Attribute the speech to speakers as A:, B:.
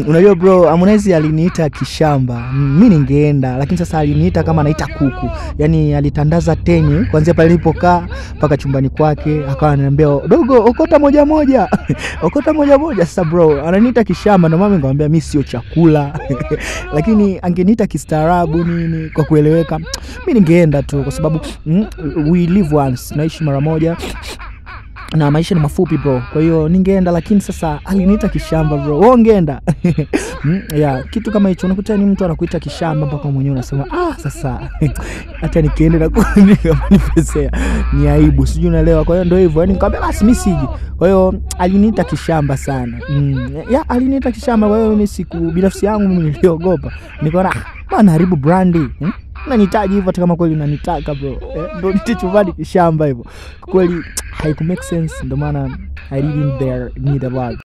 A: Unajua bro, Harmonize aliniita kishamba. Mimi ningeenda, lakini sasa aliniita kama anaita kuku. Yaani alitandaza teni kuanzia pale nilipokaa mpaka chumbani kwake, akawa ananiambia, "Dogo, okota moja moja." Okota moja moja. Sasa bro, ananiita kishamba, ndio mama nikamwambia mimi sio chakula. Lakini angeniita kistaarabu nini kwa kueleweka, mimi ningeenda tu kwa sababu we live once, naishi mara moja. Na maisha ni mafupi bro. Kwa hiyo ningeenda, lakini sasa aliniita kishamba bro. Wewe ungeenda? Kitu kama hicho unakuta ni mtu anakuita kishamba mpaka mwenyewe unasema sasa hata nikienda na kunifesea ni aibu, sijui unaelewa. Kwa hiyo ndio hivyo, yani nikamwambia basi mimi siji. Kwa hiyo aliniita kishamba sana. Aliniita kishamba. Kwa hiyo mimi binafsi yangu mimi niliogopa. Nikaona bwana haribu brandi. Unanitaji hivyo hata kama kweli unanitaka bro. Ndio nitichuvadi kishamba hivyo. Kweli haiku make sense, ndio maana I didn't there need a lot.